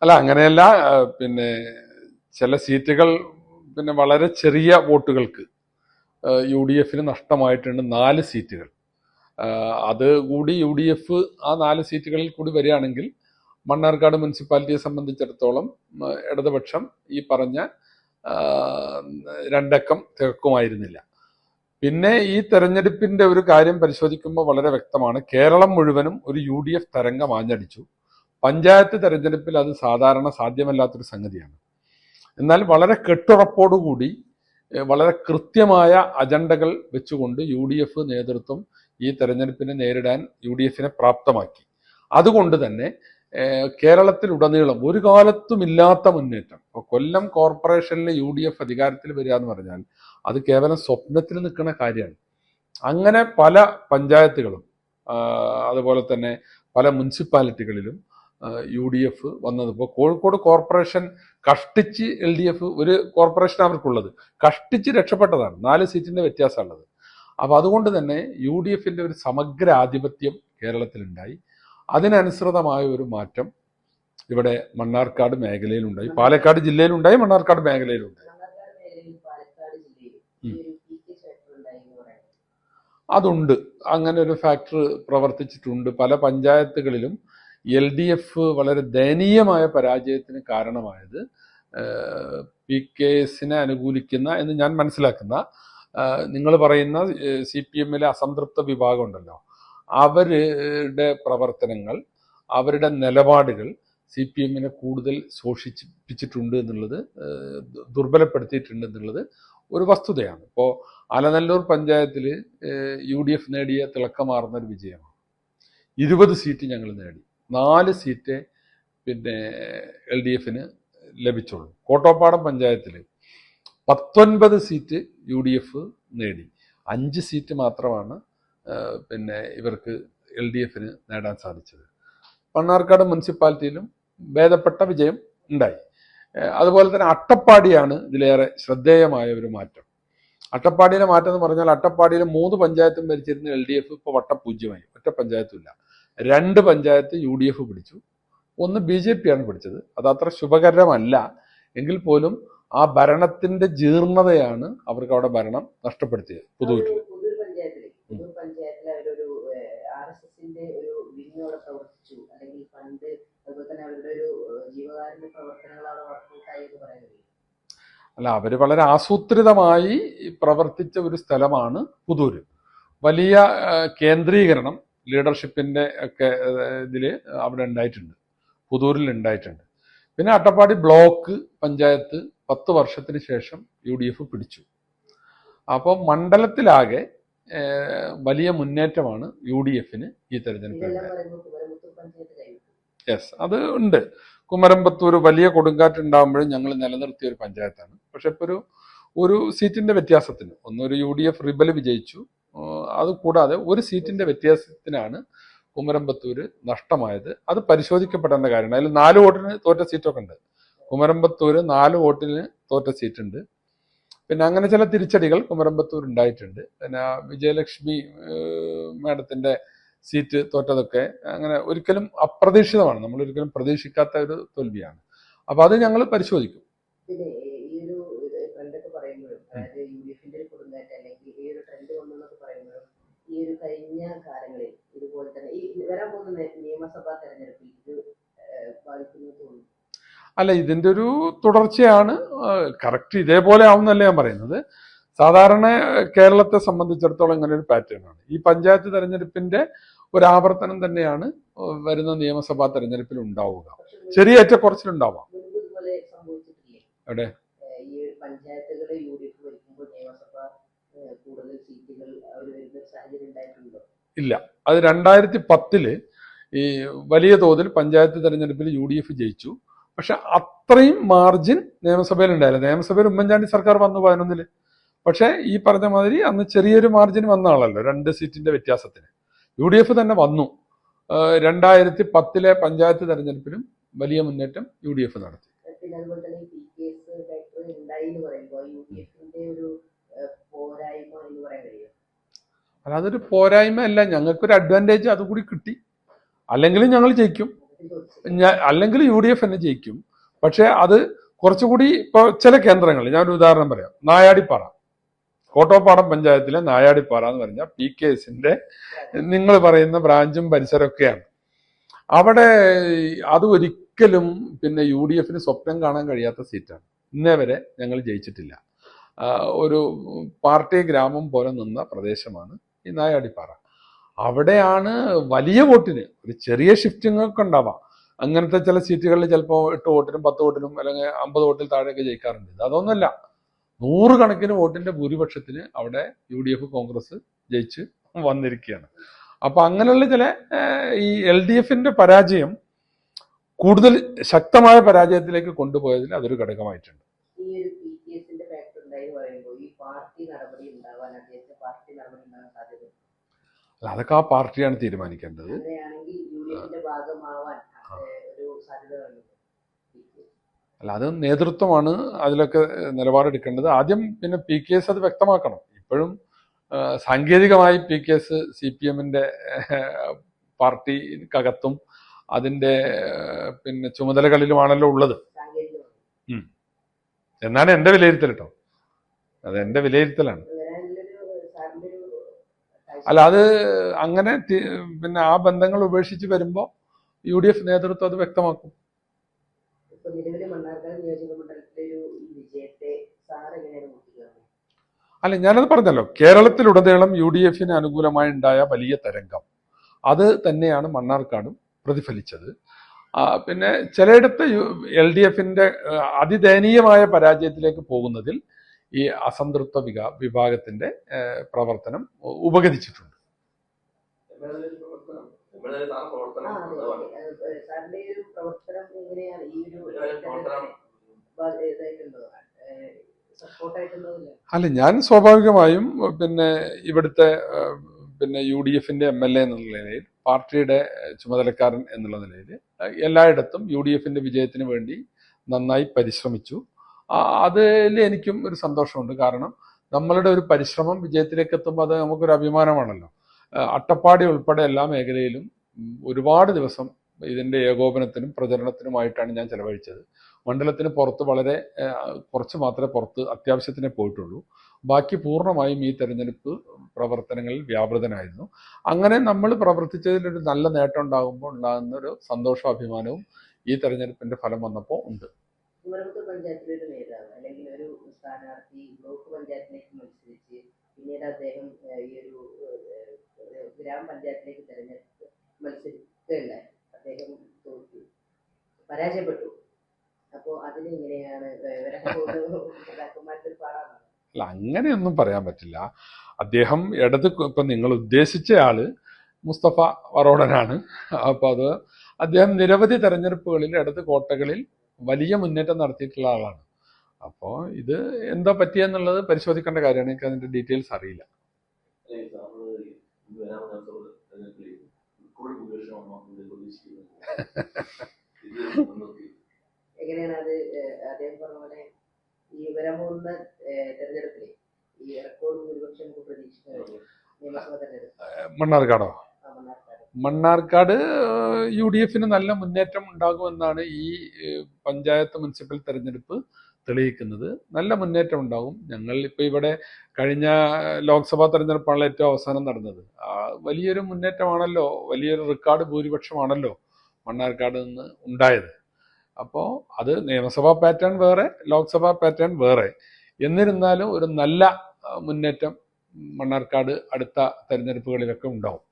അല്ല, അങ്ങനെയല്ല. പിന്നെ ചില സീറ്റുകൾ പിന്നെ വളരെ ചെറിയ വോട്ടുകൾക്ക് UDF നഷ്ടമായിട്ടുണ്ട്. 4 സീറ്റുകൾ. അത് കൂടി UDF ആ 4 സീറ്റുകളിൽ കൂടി വരികയാണെങ്കിൽ മണ്ണാർക്കാട് മുനിസിപ്പാലിറ്റിയെ സംബന്ധിച്ചിടത്തോളം ഇടതുപക്ഷം ഈ പറഞ്ഞ 2 അക്കം തികക്കുമായിരുന്നില്ല. പിന്നെ ഈ തെരഞ്ഞെടുപ്പിന്റെ ഒരു കാര്യം പരിശോധിക്കുമ്പോൾ വളരെ വ്യക്തമാണ്. കേരളം മുഴുവനും ഒരു UDF തരംഗം ആഞ്ഞടിച്ചു. പഞ്ചായത്ത് തെരഞ്ഞെടുപ്പിൽ അത് സാധാരണ സാധ്യമല്ലാത്തൊരു സംഗതിയാണ്. എന്നാൽ വളരെ കെട്ടുറപ്പോടുകൂടി വളരെ കൃത്യമായ അജണ്ടകൾ വെച്ചുകൊണ്ട് UDF നേതൃത്വം ഈ തെരഞ്ഞെടുപ്പിനെ നേരിടാൻ UDF പ്രാപ്തമാക്കി. അതുകൊണ്ട് തന്നെ കേരളത്തിലുടനീളം ഒരു കാലത്തും ഇല്ലാത്ത മുന്നേറ്റം. ഇപ്പോൾ കൊല്ലം കോർപ്പറേഷനിലെ UDF അധികാരത്തിൽ വരിക എന്ന് പറഞ്ഞാൽ അത് കേവലം സ്വപ്നത്തിൽ നിൽക്കുന്ന കാര്യമാണ്. അങ്ങനെ പല പഞ്ചായത്തുകളും അതുപോലെ തന്നെ പല മുനിസിപ്പാലിറ്റികളിലും UDF വന്നത്. ഇപ്പോൾ കോഴിക്കോട് കോർപ്പറേഷൻ കഷ്ടിച്ച് LDF ഒരു കോർപ്പറേഷൻ അവർക്കുള്ളത് കഷ്ടിച്ച് രക്ഷപ്പെട്ടതാണ്. 4 സീറ്റിന്റെ വ്യത്യാസമുള്ളത്. അപ്പോൾ അതുകൊണ്ട് തന്നെ UDF ഒരു സമഗ്ര ആധിപത്യം കേരളത്തിലുണ്ടായി. അതിനനുസൃതമായ ഒരു മാറ്റം ഇവിടെ മണ്ണാർക്കാട് മേഖലയിലുണ്ടായി, പാലക്കാട് ജില്ലയിലുണ്ടായി, മണ്ണാർക്കാട് മേഖലയിലുണ്ടായി. അതുണ്ട്, അങ്ങനെ ഒരു ഫാക്ടർ പ്രവർത്തിച്ചിട്ടുണ്ട്. പല പഞ്ചായത്തുകളിലും LDF വളരെ ദയനീയമായ പരാജയത്തിന് കാരണമായത് PKS അനുകൂലിക്കുന്ന എന്ന് ഞാൻ മനസ്സിലാക്കുന്ന നിങ്ങൾ പറയുന്ന CPM അസംതൃപ്ത വിഭാഗം ഉണ്ടല്ലോ, അവരുടെ പ്രവർത്തനങ്ങൾ, അവരുടെ നിലപാടുകൾ CPM കൂടുതൽ ശോഷിപ്പിച്ചിട്ടുണ്ട് എന്നുള്ളത്, ദുർബലപ്പെടുത്തിയിട്ടുണ്ട് എന്നുള്ളത് ഒരു വസ്തുതയാണ്. ഇപ്പോൾ അലനല്ലൂർ പഞ്ചായത്തിൽ UDF നേടിയ തിളക്കമാർന്ന ഒരു വിജയമാണ്. 20 സീറ്റ് ഞങ്ങൾ നേടി, 4 സീറ്റ് പിന്നെ LDF ലഭിച്ചുള്ളൂ. കോട്ടോപ്പാടം പഞ്ചായത്തിൽ 19 സീറ്റ് UDF നേടി, 5 സീറ്റ് മാത്രമാണ് പിന്നെ ഇവർക്ക് LDF നേടാൻ സാധിച്ചത്. മണ്ണാർക്കാട് മുനിസിപ്പാലിറ്റിയിലും ഭേദപ്പെട്ട വിജയം ഉണ്ടായി. അതുപോലെ തന്നെ അട്ടപ്പാടിയാണ് ഇതിലേറെ ശ്രദ്ധേയമായ ഒരു മാറ്റം. അട്ടപ്പാടിയിലെ മാറ്റം എന്ന് പറഞ്ഞാൽ അട്ടപ്പാടിയിലെ 3 പഞ്ചായത്തും ഭരിച്ചിരുന്ന LDF ഇപ്പോൾ വട്ടപൂജ്യമായി, ഒറ്റ പഞ്ചായത്തുമില്ല. 2 പഞ്ചായത്ത് UDF പിടിച്ചു, 1 BJP ആണ് പിടിച്ചത്. അത് അത്ര ശുഭകരമല്ല എങ്കിൽ പോലും ആ ഭരണത്തിന്റെ ജീർണതയാണ് അവർക്ക് അവിടെ ഭരണം നഷ്ടപ്പെടുത്തിയത്. പുതുവീട്ടിൽ അല്ല, അവര് വളരെ ആസൂത്രിതമായി പ്രവർത്തിച്ച ഒരു സ്ഥലമാണ് പുതൂര്. വലിയ കേന്ദ്രീകരണം ലീഡർഷിപ്പിന്റെ ഒക്കെ ഇതില് അവിടെ ഉണ്ടായിട്ടുണ്ട്, പുതൂരിൽ ഉണ്ടായിട്ടുണ്ട്. പിന്നെ അട്ടപ്പാടി ബ്ലോക്ക് പഞ്ചായത്ത് 10 വർഷത്തിന് ശേഷം UDF പിടിച്ചു. അപ്പോൾ മണ്ഡലത്തിലാകെ വലിയ മുന്നേറ്റമാണ് UDF ഈ തെരഞ്ഞെടുപ്പിൽ. യെസ്, അത് ഉണ്ട്. കുമരമ്പത്തൂർ വലിയ കൊടുങ്കാറ്റ് ഉണ്ടാകുമ്പോഴും ഞങ്ങൾ നിലനിർത്തിയ ഒരു പഞ്ചായത്താണ്. പക്ഷെ ഇപ്പോൾ ഒരു സീറ്റിന്റെ വ്യത്യാസത്തിന് ഒന്നൊരു UDF റിബൽ വിജയിച്ചു. അത് കൂടാതെ 1 സീറ്റിന്റെ വ്യത്യാസത്തിനാണ് കുമരമ്പത്തൂർ നഷ്ടമായത്. അത് പരിശോധിക്കപ്പെടേണ്ട കാര്യമാണ്. അതിൽ 4 വോട്ടിന് തോറ്റ സീറ്റൊക്കെ ഉണ്ട്. കുമരമ്പത്തൂർ 4 വോട്ടിന് തോറ്റ സീറ്റുണ്ട്. പിന്നെ അങ്ങനെ ചില തിരിച്ചടികൾ കുമരമ്പത്തൂർ ഉണ്ടായിട്ടുണ്ട്. പിന്നെ വിജയലക്ഷ്മി മാഡത്തിന്റെ സീറ്റ് തോറ്റതൊക്കെ അങ്ങനെ ഒരിക്കലും അപ്രതീക്ഷിതമാണ്, നമ്മൾ ഒരിക്കലും പ്രതീക്ഷിക്കാത്ത ഒരു തോൽവിയാണ്. അപ്പൊ അത് ഞങ്ങൾ പരിശോധിക്കും. അല്ല, ഇതിന്റെ ഒരു തുടർച്ചയാണ്. കറക്റ്റ് ഇതേപോലെ ആവുന്നല്ല ഞാൻ പറയുന്നത്. സാധാരണ കേരളത്തെ സംബന്ധിച്ചിടത്തോളം ഇങ്ങനെ ഒരു പാറ്റേൺ ആണ്. ഈ പഞ്ചായത്ത് തെരഞ്ഞെടുപ്പിന്റെ ഒരു ആവർത്തനം തന്നെയാണ് വരുന്ന നിയമസഭാ തെരഞ്ഞെടുപ്പിൽ ഉണ്ടാവുക. ചെറിയ ഏറ്റക്കുറച്ചിലുണ്ടാവാം. എവിടെ ഇല്ല, അത് 2010 ഈ വലിയ തോതിൽ പഞ്ചായത്ത് തെരഞ്ഞെടുപ്പിൽ UDF ജയിച്ചു. പക്ഷെ അത്രയും മാർജിൻ നിയമസഭയിൽ ഉണ്ടായില്ല. നിയമസഭയിൽ ഉമ്മൻചാണ്ടി സർക്കാർ വന്നു 11. പക്ഷെ ഈ പറഞ്ഞ മാതിരി അന്ന് ചെറിയൊരു മാർജിൻ വന്ന ആളല്ലോ, 2 സീറ്റിന്റെ വ്യത്യാസത്തിന്. UDF തന്നെ വന്നു. 2010 പഞ്ചായത്ത് തെരഞ്ഞെടുപ്പിലും വലിയ മുന്നേറ്റം UDF നടത്തി. അതൊരു പോരായ്മ അല്ല, ഞങ്ങൾക്കൊരു അഡ്വാൻറ്റേജ് അതുകൂടി കിട്ടി. അല്ലെങ്കിലും ഞങ്ങൾ ജയിക്കും. അല്ലെങ്കിൽ UDF തന്നെ ജയിക്കും. പക്ഷെ അത് കുറച്ചുകൂടി ഇപ്പൊ ചില കേന്ദ്രങ്ങളിൽ ഞാനൊരു ഉദാഹരണം പറയാം. നായാടിപ്പാറ, കോട്ടോപ്പാടം പഞ്ചായത്തിലെ നായാടിപ്പാറ എന്ന് പറഞ്ഞാൽ PKSന്റെ നിങ്ങൾ പറയുന്ന ബ്രാഞ്ചും പരിസരമൊക്കെയാണ്. അവിടെ അത് ഒരിക്കലും പിന്നെ UDF സ്വപ്നം കാണാൻ കഴിയാത്ത സീറ്റാണ്. ഇന്നേ വരെ ഞങ്ങൾ ജയിച്ചിട്ടില്ല. ഒരു പാർട്ടി ഗ്രാമം പോലെ നിന്ന പ്രദേശമാണ് ഈ നായാടിപ്പാറ. അവിടെയാണ് വലിയ വോട്ടിന്, ഒരു ചെറിയ ഷിഫ്റ്റിംഗ് ഒക്കെ ഉണ്ടാവാം, അങ്ങനത്തെ ചില സീറ്റുകളിൽ ചിലപ്പോൾ 8 വോട്ടിനും 10 വോട്ടിനും അല്ലെങ്കിൽ 50 വോട്ടിൽ താഴെയൊക്കെ ജയിക്കാറുണ്ട്. അതൊന്നുമല്ല, 100 കണക്കിന് വോട്ടിന്റെ ഭൂരിപക്ഷത്തിന് അവിടെ UDF കോൺഗ്രസ് ജയിച്ച് വന്നിരിക്കുകയാണ്. അപ്പൊ അങ്ങനെയുള്ള ചില ഈ LDF പരാജയം കൂടുതൽ ശക്തമായ പരാജയത്തിലേക്ക് കൊണ്ടുപോയതിൽ അതൊരു ഘടകമായിട്ടുണ്ട്. അതൊക്കെ ആ പാർട്ടിയാണ് തീരുമാനിക്കേണ്ടത്. അല്ല, അത് നേതൃത്വമാണ് അതിലൊക്കെ നിലപാടെടുക്കേണ്ടത്. ആദ്യം പിന്നെ PKS അത് വ്യക്തമാക്കണം. ഇപ്പോഴും സാങ്കേതികമായി PKS CPMന്റെ പാർട്ടിക്കകത്തും അതിന്റെ പിന്നെ ചുമതലകളിലുമാണല്ലോ ഉള്ളത് എന്നാണ് എന്റെ വിലയിരുത്തൽ കേട്ടോ. അത് എന്റെ വിലയിരുത്തലാണ്. അല്ല, അത് അങ്ങനെ പിന്നെ ആ ബന്ധങ്ങൾ ഉപേക്ഷിച്ച് വരുമ്പോ UDF നേതൃത്വം അത് വ്യക്തമാക്കും. അല്ല, ഞാനത് പറഞ്ഞല്ലോ, കേരളത്തിലുടനീളം UDF അനുകൂലമായി ഉണ്ടായ വലിയ തരംഗം അത് തന്നെയാണ് മണ്ണാർക്കാടും പ്രതിഫലിച്ചത്. പിന്നെ ചിലയിടത്ത് LDF അതിദയനീയമായ പരാജയത്തിലേക്ക് പോകുന്നതിൽ ഈ അസംതൃപ്ത വിഭാഗത്തിന്റെ പ്രവർത്തനം ഉപകരിച്ചിട്ടുണ്ട്. അല്ല, ഞാൻ സ്വാഭാവികമായും പിന്നെ ഇവിടുത്തെ പിന്നെ UDF MLA എന്നുള്ള നിലയിൽ, പാർട്ടിയുടെ ചുമതലക്കാരൻ എന്നുള്ള നിലയിൽ എല്ലായിടത്തും UDF വിജയത്തിന് വേണ്ടി നന്നായി പരിശ്രമിച്ചു. അതിൽ എനിക്കും ഒരു സന്തോഷമുണ്ട്. കാരണം നമ്മളുടെ ഒരു പരിശ്രമം വിജയത്തിലേക്ക് എത്തുമ്പോൾ അത് നമുക്കൊരു അഭിമാനമാണല്ലോ. അട്ടപ്പാടി ഉൾപ്പെടെ എല്ലാ മേഖലയിലും ഒരുപാട് ദിവസം ഇതിന്റെ ഏകോപനത്തിനും പ്രചരണത്തിനുമായിട്ടാണ് ഞാൻ ചെലവഴിച്ചത്. മണ്ഡലത്തിന് പുറത്ത് വളരെ കുറച്ച് മാത്രമേ പുറത്ത് അത്യാവശ്യത്തിനെ പോയിട്ടുള്ളൂ. ബാക്കി പൂർണ്ണമായും ഈ തെരഞ്ഞെടുപ്പ് പ്രവർത്തനങ്ങളിൽ വ്യാപൃതനായിരുന്നു. അങ്ങനെ നമ്മൾ പ്രവർത്തിച്ചതിലൊരു നല്ല നേട്ടം ഉണ്ടാകുമ്പോൾ ഉണ്ടാകുന്ന ഒരു സന്തോഷവും അഭിമാനവും ഈ തെരഞ്ഞെടുപ്പിന്റെ ഫലം വന്നപ്പോൾ ഉണ്ട്. പഞ്ചായത്തിലൊരു നേതാവ് അല്ലെങ്കിൽ ഒരു സ്ഥാനാർത്ഥി ബ്ലോക്ക് പഞ്ചായത്തിലേക്ക് മത്സരിച്ച് പിന്നീട് അദ്ദേഹം ഈ ഒരു ഗ്രാമപഞ്ചായത്തിലേക്ക് തെരഞ്ഞെടുപ്പ് മത്സരിക്കുകയുണ്ടായി. അദ്ദേഹം തോറ്റു, പരാജയപ്പെട്ടു. അപ്പോ അതിനെങ്ങനെയാണ് നേതാക്കന്മാരുടെ പാടാണ്? അല്ല, അങ്ങനെയൊന്നും പറയാൻ പറ്റില്ല. അദ്ദേഹം ഇപ്പൊ നിങ്ങൾ ഉദ്ദേശിച്ച ആള് മുസ്തഫ വറോഡനാണ്. അപ്പൊ അത് അദ്ദേഹം നിരവധി തെരഞ്ഞെടുപ്പുകളിൽ ഇടത് കോട്ടകളിൽ വലിയ മുന്നേറ്റം നടത്തിയിട്ടുള്ള ആളാണ്. അപ്പോ ഇത് എന്താ പറ്റിയെന്നുള്ളത് പരിശോധിക്കേണ്ട കാര്യമാണ്. എനിക്ക് അതിന്റെ ഡീറ്റെയിൽസ് അറിയില്ല. എങ്ങനെയാണ് അത് അദ്ദേഹം പറഞ്ഞ പോലെ ഈ വരാൻ പോകുന്ന തെരഞ്ഞെടുപ്പിൽ ഈ റെക്കോർഡ് ഭൂരിപക്ഷം പ്രതീക്ഷിക്കുന്നത് നിയമസഭാ തെരഞ്ഞെടുപ്പ് മണ്ണാർക്കാടോ? മണ്ണാർക്കാട് UDF നല്ല മുന്നേറ്റം ഉണ്ടാകുമെന്നാണ് ഈ പഞ്ചായത്ത് മുനിസിപ്പൽ തെരഞ്ഞെടുപ്പ് തെളിയിക്കുന്നത്. നല്ല മുന്നേറ്റം ഉണ്ടാകും. ഞങ്ങൾ ഇപ്പൊ ഇവിടെ കഴിഞ്ഞ ലോക്സഭാ തെരഞ്ഞെടുപ്പാണല്ലോ ഏറ്റവും അവസാനം നടന്നത്. വലിയൊരു മുന്നേറ്റമാണല്ലോ, വലിയൊരു റെക്കോർഡ് ഭൂരിപക്ഷമാണല്ലോ മണ്ണാർക്കാട് നിന്ന് ഉണ്ടായത്. അപ്പോൾ അത് നിയമസഭാ പാറ്റേൺ വേറെ, ലോക്സഭാ പാറ്റേൺ വേറെ. എന്നിരുന്നാലും ഒരു നല്ല മുന്നേറ്റം മണ്ണാർക്കാട് അടുത്ത തെരഞ്ഞെടുപ്പുകളിലൊക്കെ ഉണ്ടാവും.